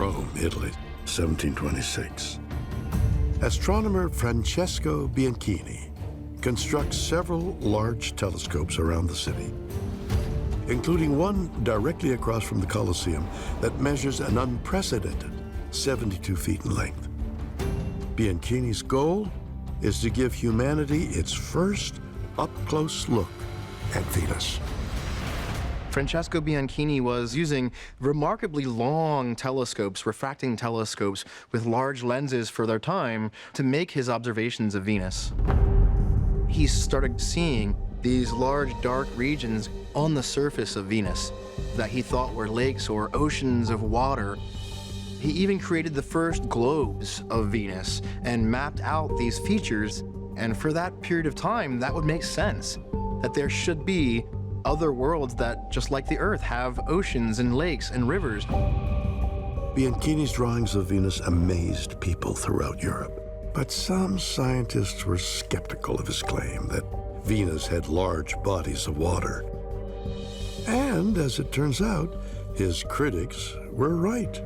Rome, Italy, 1726. Astronomer Francesco Bianchini constructs several large telescopes around the city, including one directly across from the Colosseum that measures an unprecedented 72 feet in length. Bianchini's goal is to give humanity its first up-close look at Venus. Francesco Bianchini was using remarkably long telescopes, refracting telescopes with large lenses for their time to make his observations of Venus. He started seeing these large dark regions on the surface of Venus that he thought were lakes or oceans of water. He even created the first globes of Venus and mapped out these features. And for that period of time, that would make sense, that there should be other worlds that, just like the Earth, have oceans and lakes and rivers. Bianchini's drawings of Venus amazed people throughout Europe, but some scientists were skeptical of his claim that Venus had large bodies of water. And as it turns out, his critics were right.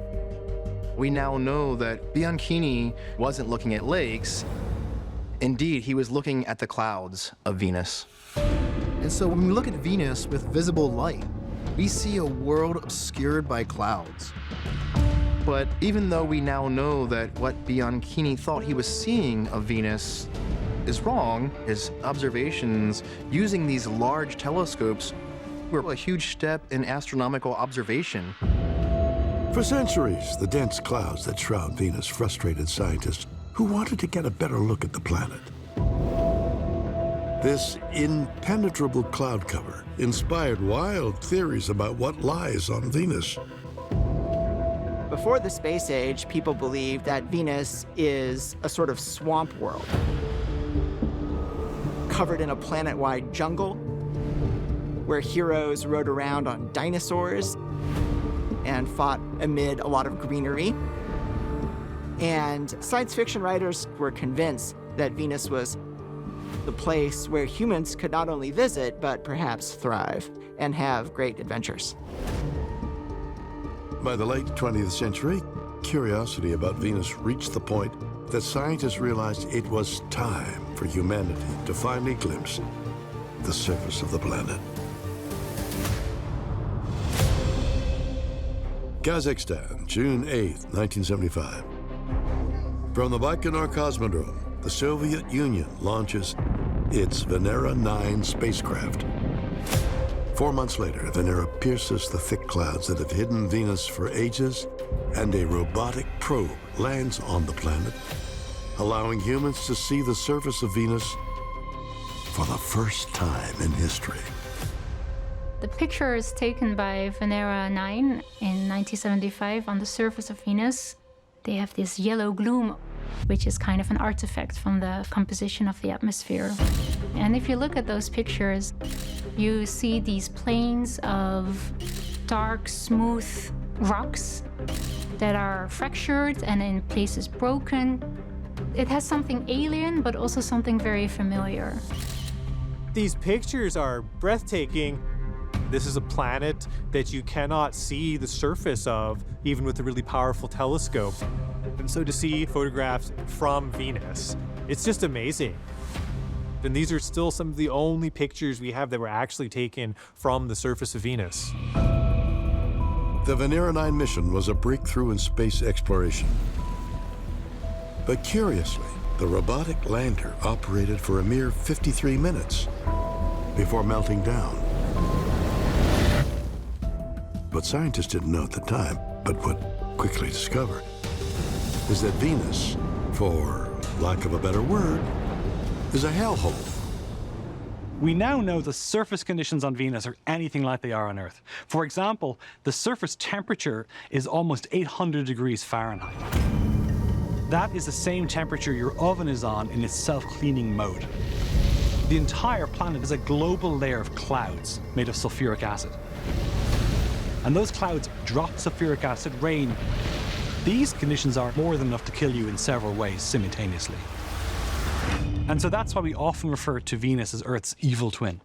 We now know that Bianchini wasn't looking at lakes. Indeed, he was looking at the clouds of Venus. And so when we look at Venus with visible light, we see a world obscured by clouds. But even though we now know that what Bianchini thought he was seeing of Venus is wrong, his observations using these large telescopes were a huge step in astronomical observation. For centuries, the dense clouds that shroud Venus frustrated scientists who wanted to get a better look at the planet. This impenetrable cloud cover inspired wild theories about what lies on Venus. Before the space age, people believed that Venus is a sort of swamp world, covered in a planet-wide jungle, where heroes rode around on dinosaurs and fought amid a lot of greenery. And science fiction writers were convinced that Venus was the place where humans could not only visit, but perhaps thrive and have great adventures. By the late 20th century, curiosity about Venus reached the point that scientists realized it was time for humanity to finally glimpse the surface of the planet. Kazakhstan, June 8, 1975. From the Baikonur Cosmodrome, the Soviet Union launches its Venera 9 spacecraft. 4 months later, Venera pierces the thick clouds that have hidden Venus for ages, and a robotic probe lands on the planet, allowing humans to see the surface of Venus for the first time in history. The picture is taken by Venera 9 in 1975 on the surface of Venus. They have this yellow gloom, which is kind of an artifact from the composition of the atmosphere. And if you look at those pictures, you see these plains of dark, smooth rocks that are fractured and in places broken. It has something alien, but also something very familiar. These pictures are breathtaking. This is a planet that you cannot see the surface of, even with a really powerful telescope. And so to see photographs from Venus, it's just amazing. And these are still some of the only pictures we have that were actually taken from the surface of Venus. The Venera 9 mission was a breakthrough in space exploration. But curiously, the robotic lander operated for a mere 53 minutes before melting down. What scientists didn't know at the time, but would quickly discover, is that Venus, for lack of a better word, is a hellhole. We now know the surface conditions on Venus are anything like they are on Earth. For example, the surface temperature is almost 800 degrees Fahrenheit. That is the same temperature your oven is on in its self-cleaning mode. The entire planet is a global layer of clouds made of sulfuric acid. And those clouds drop sulfuric acid rain. These conditions are more than enough to kill you in several ways simultaneously. And so that's why we often refer to Venus as Earth's evil twin.